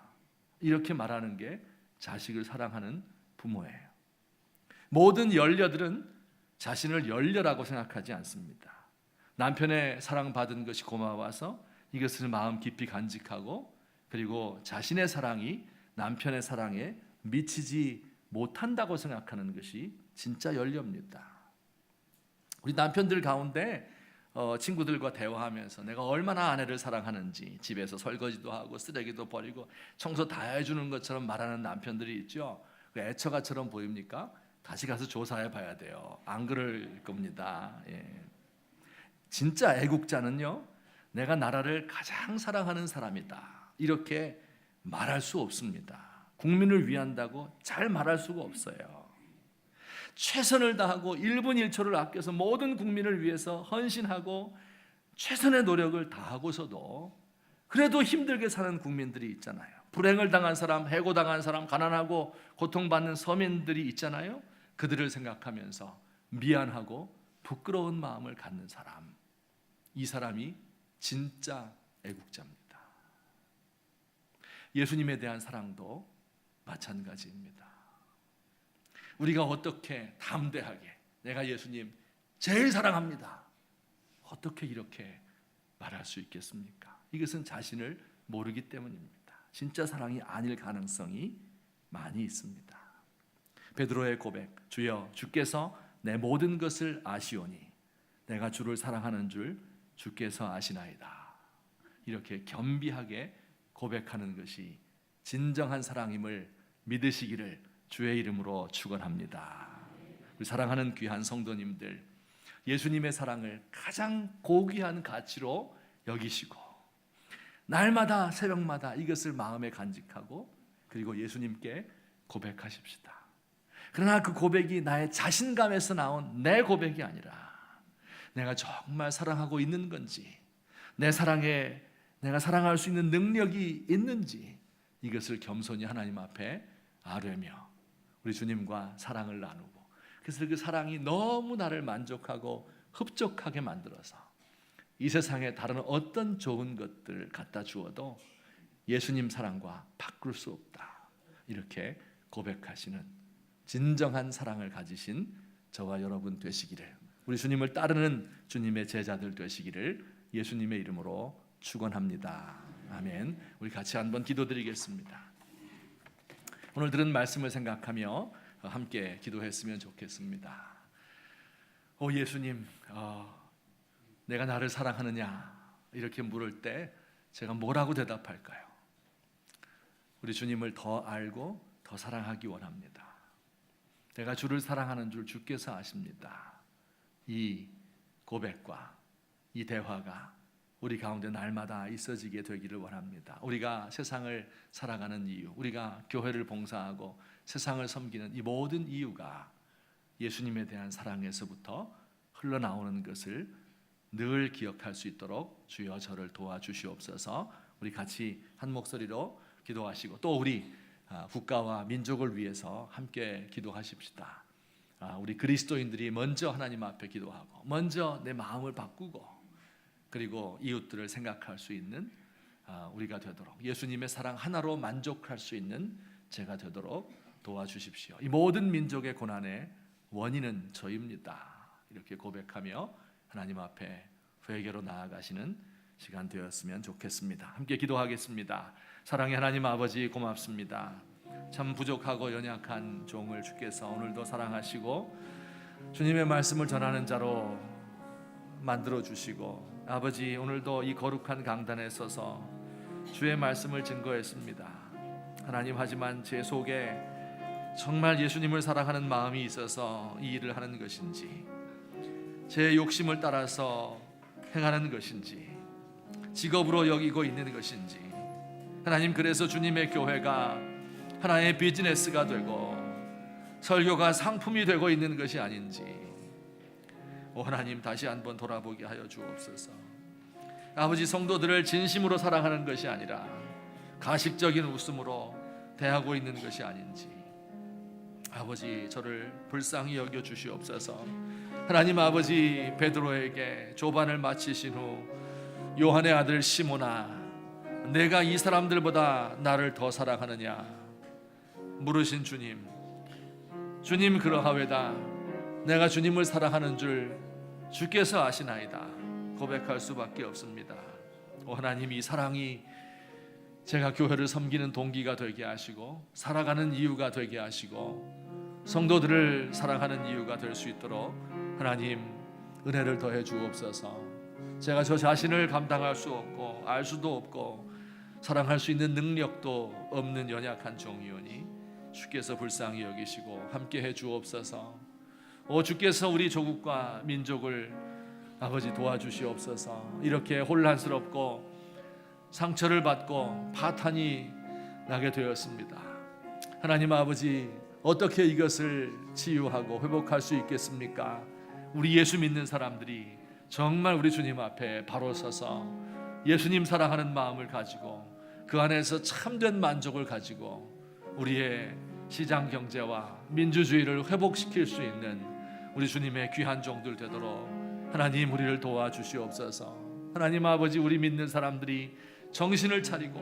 이렇게 말하는 게 자식을 사랑하는 부모예요. 모든 열녀들은 자신을 열녀라고 생각하지 않습니다. 남편의 사랑받은 것이 고마워서 이것을 마음 깊이 간직하고, 그리고 자신의 사랑이 남편의 사랑에 미치지 못한다고 생각하는 것이 진짜 열녀입니다. 우리 남편들 가운데 친구들과 대화하면서 내가 얼마나 아내를 사랑하는지 집에서 설거지도 하고 쓰레기도 버리고 청소 다 해주는 것처럼 말하는 남편들이 있죠. 그 애처가처럼 보입니까? 다시 가서 조사해 봐야 돼요. 안 그럴 겁니다. 진짜 애국자는요, 내가 나라를 가장 사랑하는 사람이다, 이렇게 말할 수 없습니다. 국민을 위한다고 잘 말할 수가 없어요. 최선을 다하고 1분 1초를 아껴서 모든 국민을 위해서 헌신하고 최선의 노력을 다하고서도 그래도 힘들게 사는 국민들이 있잖아요. 불행을 당한 사람, 해고당한 사람, 가난하고 고통받는 서민들이 있잖아요. 그들을 생각하면서 미안하고 부끄러운 마음을 갖는 사람, 이 사람이 진짜 애국자입니다. 예수님에 대한 사랑도 마찬가지입니다. 우리가 어떻게 담대하게 내가 예수님 제일 사랑합니다, 어떻게 이렇게 말할 수 있겠습니까? 이것은 자신을 모르기 때문입니다. 진짜 사랑이 아닐 가능성이 많이 있습니다. 베드로의 고백, 주여 주께서 내 모든 것을 아시오니 내가 주를 사랑하는 줄 주께서 아시나이다. 이렇게 겸비하게 고백하는 것이 진정한 사랑임을 믿으시기를 주의 이름으로 축원합니다. 우리 사랑하는 귀한 성도님들, 예수님의 사랑을 가장 고귀한 가치로 여기시고 날마다 새벽마다 이것을 마음에 간직하고 그리고 예수님께 고백하십시다. 그러나 그 고백이 나의 자신감에서 나온 내 고백이 아니라 내가 정말 사랑하고 있는 건지, 내 사랑에 내가 사랑할 수 있는 능력이 있는지 이것을 겸손히 하나님 앞에 아뢰며 우리 주님과 사랑을 나누고, 그래서 그 사랑이 너무 나를 만족하고 흡족하게 만들어서 이 세상에 다른 어떤 좋은 것들 갖다 주어도 예수님 사랑과 바꿀 수 없다, 이렇게 고백하시는 진정한 사랑을 가지신 저와 여러분 되시기를, 우리 주님을 따르는 주님의 제자들 되시기를 예수님의 이름으로 축원합니다. 아멘. 우리 같이 한번 기도드리겠습니다. 오늘 들은 말씀을 생각하며 함께 기도했으면 좋겠습니다. 오 예수님, 내가 나를 사랑하느냐 이렇게 물을 때 제가 뭐라고 대답할까요? 우리 주님을 더 알고 더 사랑하기 원합니다. 내가 주를 사랑하는 줄 주께서 아십니다. 이 고백과 이 대화가 우리 가운데 날마다 있어지게 되기를 원합니다. 우리가 세상을 살아가는 이유, 우리가 교회를 봉사하고 세상을 섬기는 이 모든 이유가 예수님에 대한 사랑에서부터 흘러나오는 것을 늘 기억할 수 있도록 주여 저를 도와주시옵소서. 우리 같이 한 목소리로 기도하시고 또 우리 국가와 민족을 위해서 함께 기도하십시다. 우리 그리스도인들이 먼저 하나님 앞에 기도하고 먼저 내 마음을 바꾸고 그리고 이웃들을 생각할 수 있는 우리가 되도록, 예수님의 사랑 하나로 만족할 수 있는 제가 되도록 도와주십시오. 이 모든 민족의 고난의 원인은 저입니다. 이렇게 고백하며 하나님 앞에 회개로 나아가시는 시간 되었으면 좋겠습니다. 함께 기도하겠습니다. 사랑의 하나님 아버지, 고맙습니다. 참 부족하고 연약한 종을 주께서 오늘도 사랑하시고 주님의 말씀을 전하는 자로 만들어 주시고, 아버지 오늘도 이 거룩한 강단에 서서 주의 말씀을 증거했습니다. 하나님, 하지만 제 속에 정말 예수님을 사랑하는 마음이 있어서 이 일을 하는 것인지, 제 욕심을 따라서 행하는 것인지, 직업으로 여기고 있는 것인지, 하나님 그래서 주님의 교회가 하나의 비즈니스가 되고 설교가 상품이 되고 있는 것이 아닌지 하나님 다시 한번 돌아보게 하여 주옵소서. 아버지, 성도들을 진심으로 사랑하는 것이 아니라 가식적인 웃음으로 대하고 있는 것이 아닌지 아버지 저를 불쌍히 여겨 주시옵소서. 하나님 아버지, 베드로에게 조반을 마치신 후 요한의 아들 시몬아, 내가 이 사람들보다 나를 더 사랑하느냐 물으신 주님, 주님 그러하외다 내가 주님을 사랑하는 줄 주께서 아시나이다 고백할 수밖에 없습니다. 하나님, 이 사랑이 제가 교회를 섬기는 동기가 되게 하시고 살아가는 이유가 되게 하시고 성도들을 사랑하는 이유가 될 수 있도록 하나님 은혜를 더해 주옵소서. 제가 저 자신을 감당할 수 없고 알 수도 없고 사랑할 수 있는 능력도 없는 연약한 종이오니 주께서 불쌍히 여기시고 함께해 주옵소서. 주께서 우리 조국과 민족을 아버지 도와주시옵소서. 이렇게 혼란스럽고 상처를 받고 파탄이 나게 되었습니다. 하나님 아버지, 어떻게 이것을 치유하고 회복할 수 있겠습니까? 우리 예수 믿는 사람들이 정말 우리 주님 앞에 바로 서서 예수님 사랑하는 마음을 가지고 그 안에서 참된 만족을 가지고 우리의 시장 경제와 민주주의를 회복시킬 수 있는 우리 주님의 귀한 종들 되도록 하나님 우리를 도와주시옵소서. 하나님 아버지, 우리 믿는 사람들이 정신을 차리고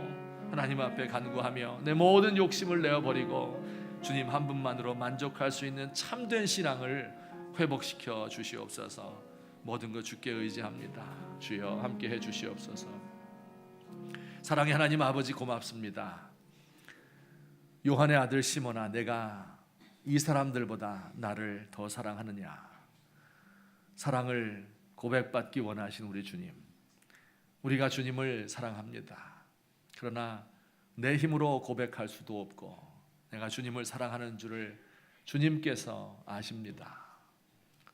하나님 앞에 간구하며 내 모든 욕심을 내어버리고 주님 한 분만으로 만족할 수 있는 참된 신앙을 회복시켜 주시옵소서. 모든 것 주께 의지합니다. 주여 함께 해 주시옵소서. 사랑의 하나님 아버지 고맙습니다. 요한의 아들 시몬아, 내가 이 사람들보다 나를 더 사랑하느냐? 사랑을 고백받기 원하신 우리 주님, 우리가 주님을 사랑합니다. 그러나 내 힘으로 고백할 수도 없고 내가 주님을 사랑하는 줄을 주님께서 아십니다.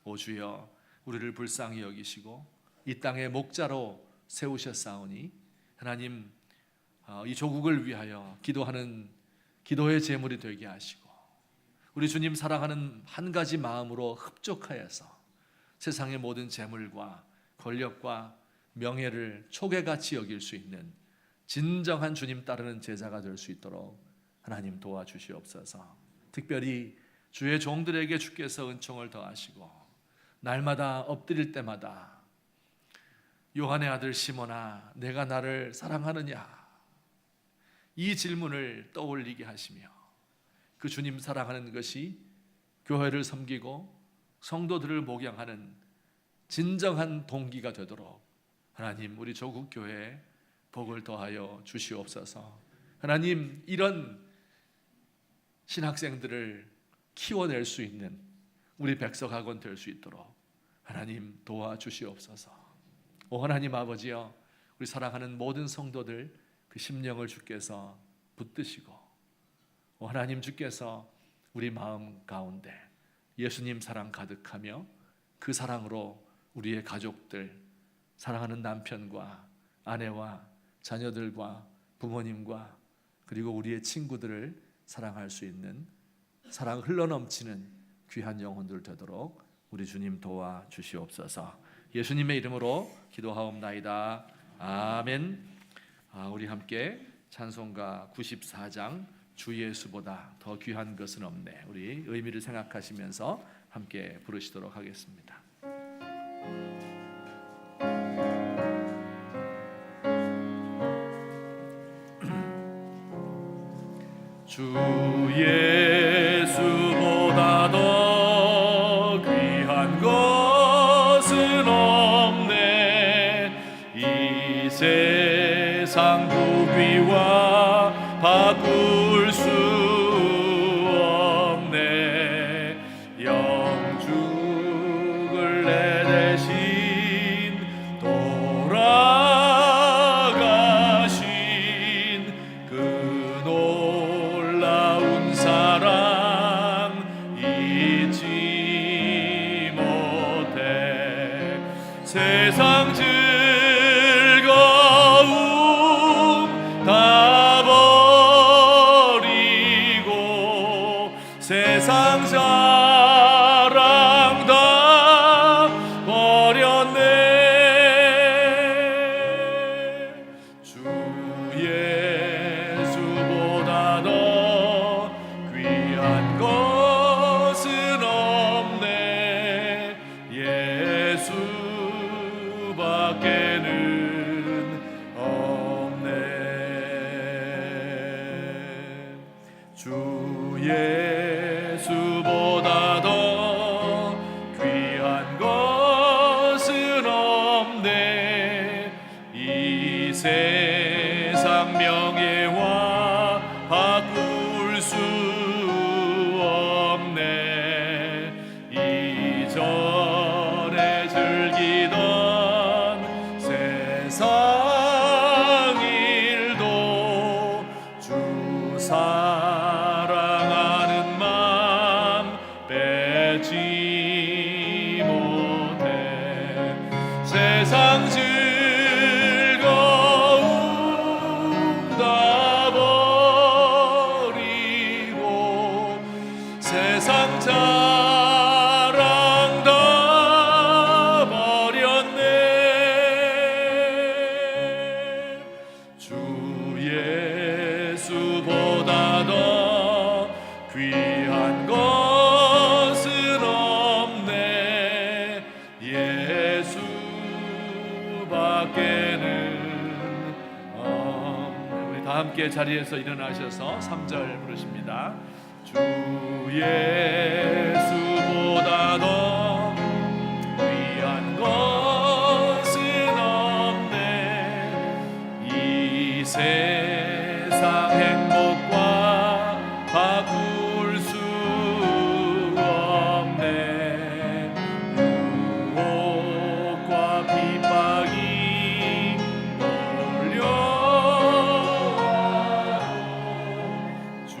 오 주여, 우리를 불쌍히 여기시고 이 땅의 목자로 세우셨사오니 하나님, 이 조국을 위하여 기도하는 기도의 제물이 되게 하시고 우리 주님 사랑하는 한 가지 마음으로 흡족하여서 세상의 모든 재물과 권력과 명예를 초계같이 여길 수 있는 진정한 주님 따르는 제자가 될 수 있도록 하나님 도와주시옵소서. 특별히 주의 종들에게 주께서 은총을 더하시고 날마다 엎드릴 때마다 요한의 아들 시몬아, 내가 나를 사랑하느냐? 이 질문을 떠올리게 하시며 그 주님 사랑하는 것이 교회를 섬기고 성도들을 목양하는 진정한 동기가 되도록 하나님 우리 조국교회에 복을 더하여 주시옵소서. 하나님, 이런 신학생들을 키워낼 수 있는 우리 백석학원 될 수 있도록 하나님 도와주시옵소서. 오 하나님 아버지여, 우리 사랑하는 모든 성도들 그 심령을 주께서 붙드시고 오 하나님 주께서 우리 마음 가운데 예수님 사랑 가득하며 그 사랑으로 우리의 가족들, 사랑하는 남편과 아내와 자녀들과 부모님과 그리고 우리의 친구들을 사랑할 수 있는 사랑 흘러넘치는 귀한 영혼들 되도록 우리 주님 도와주시옵소서. 예수님의 이름으로 기도하옵나이다. 아멘. 우리 함께 찬송가 94장 주 예수보다 더 귀한 것은 없네, 우리 의미를 생각하시면서 함께 부르시도록 하겠습니다. 주 예수보다 더 귀한 것은 없네. 이 세상 부귀와 바꿀 수 없네. 영죽을 내 대신 돌아가신 그 놀라운 사랑 잊지 못해. 세상 즐거움 다 버리고 세상 사랑 다 버렸네. 주 예수보다 더 귀한 것은 없네. 예수밖에는 없네. 주 예수보다 더 귀한 것은 없네. 이 세상 명예와 바꿀 수 없네. 이전에 즐기던 세상 일도 주 사랑하는 맘 빼지 못해. 세상 즐거움 다 버리고 세상 자랑 다 버렸네. 주 예수보다 더 귀한 것은 없네. 예수밖에는 없네. 우리 다 함께 자리에서 일어나셔서 3절 부르십니다. 주 예수보다 더 귀한 것은 없네. 이 세상 행복과 바꿀 수 없네. 유혹과 핍박이 몰려와도 주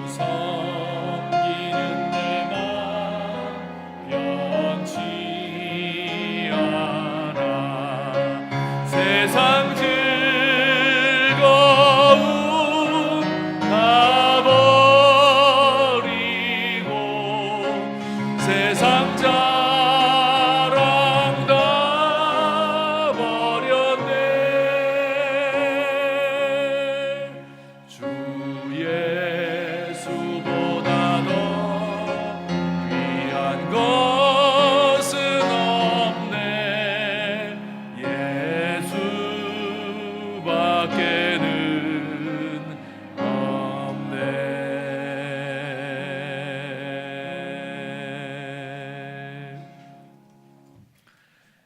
섬기는 내 맘 변치 않아. 세상 즐거움 다 버리고 세상 자랑 다 버렸네. 주 예수보다 더 귀한 것은 없네. 예수밖에는 없네.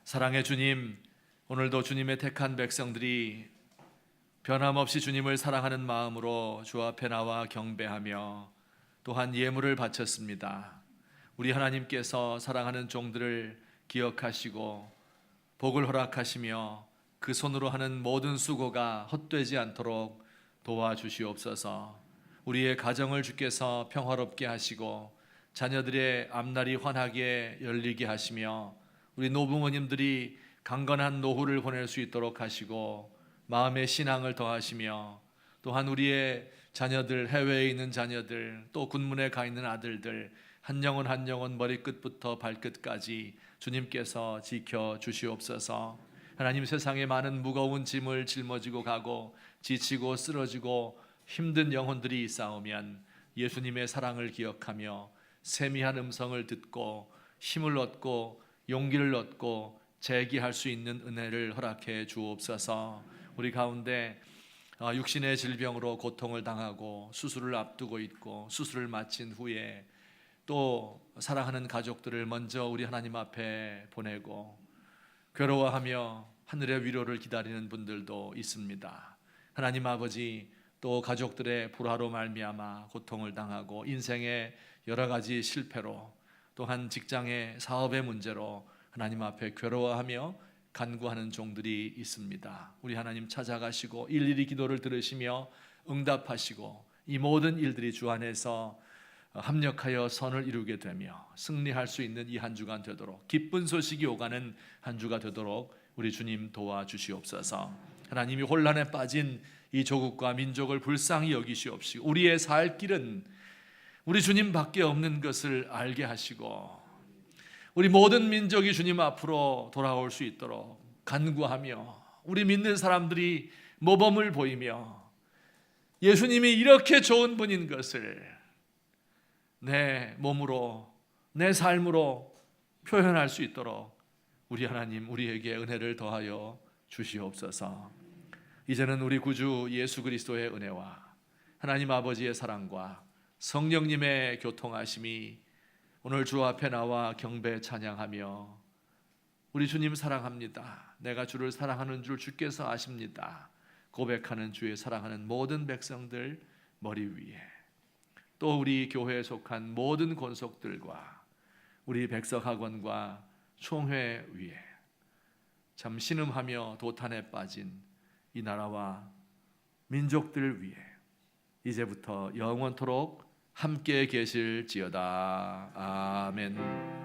사랑의 주님, 오늘도 주님의 택한 백성들이 변함없이 주님을 사랑하는 마음으로 주 앞에 나와 경배하며 또한 예물을 바쳤습니다. 우리 하나님께서 사랑하는 종들을 기억하시고 복을 허락하시며 그 손으로 하는 모든 수고가 헛되지 않도록 도와주시옵소서. 우리의 가정을 주께서 평화롭게 하시고 자녀들의 앞날이 환하게 열리게 하시며 우리 노부모님들이 강건한 노후를 보낼 수 있도록 하시고 마음의 신앙을 더하시며 또한 우리의 자녀들, 해외에 있는 자녀들, 또 군문에 가 있는 아들들 한 영혼 한 영혼 머리끝부터 발끝까지 주님께서 지켜 주시옵소서. 하나님, 세상에 많은 무거운 짐을 짊어지고 가고 지치고 쓰러지고 힘든 영혼들이 있사오면 예수님의 사랑을 기억하며 세미한 음성을 듣고 힘을 얻고 용기를 얻고 재기할 수 있는 은혜를 허락해 주옵소서. 우리 가운데 육신의 질병으로 고통을 당하고 수술을 앞두고 있고 수술을 마친 후에 또 사랑하는 가족들을 먼저 우리 하나님 앞에 보내고 괴로워하며 하늘의 위로를 기다리는 분들도 있습니다. 하나님 아버지, 또 가족들의 불화로 말미암아 고통을 당하고 인생의 여러 가지 실패로 또한 직장의 사업의 문제로 하나님 앞에 괴로워하며 간구하는 종들이 있습니다. 우리 하나님 찾아가시고 일일이 기도를 들으시며 응답하시고 이 모든 일들이 주 안에서 합력하여 선을 이루게 되며 승리할 수 있는 이 한 주간 되도록, 기쁜 소식이 오가는 한 주가 되도록 우리 주님 도와주시옵소서. 하나님이 혼란에 빠진 이 조국과 민족을 불쌍히 여기시옵시고 우리의 살 길은 우리 주님밖에 없는 것을 알게 하시고 우리 모든 민족이 주님 앞으로 돌아올 수 있도록 간구하며 우리 믿는 사람들이 모범을 보이며 예수님이 이렇게 좋은 분인 것을 내 몸으로 내 삶으로 표현할 수 있도록 우리 하나님 우리에게 은혜를 더하여 주시옵소서. 이제는 우리 구주 예수 그리스도의 은혜와 하나님 아버지의 사랑과 성령님의 교통하심이 오늘 주 앞에 나와 경배 찬양하며 우리 주님 사랑합니다, 내가 주를 사랑하는 줄 주께서 아십니다 고백하는 주의 사랑하는 모든 백성들 머리 위에, 또 우리 교회에 속한 모든 권속들과 우리 백석학원과 총회 위에 참 신음하며 도탄에 빠진 이 나라와 민족들 위에 이제부터 영원토록 함께 계실지어다. 아멘.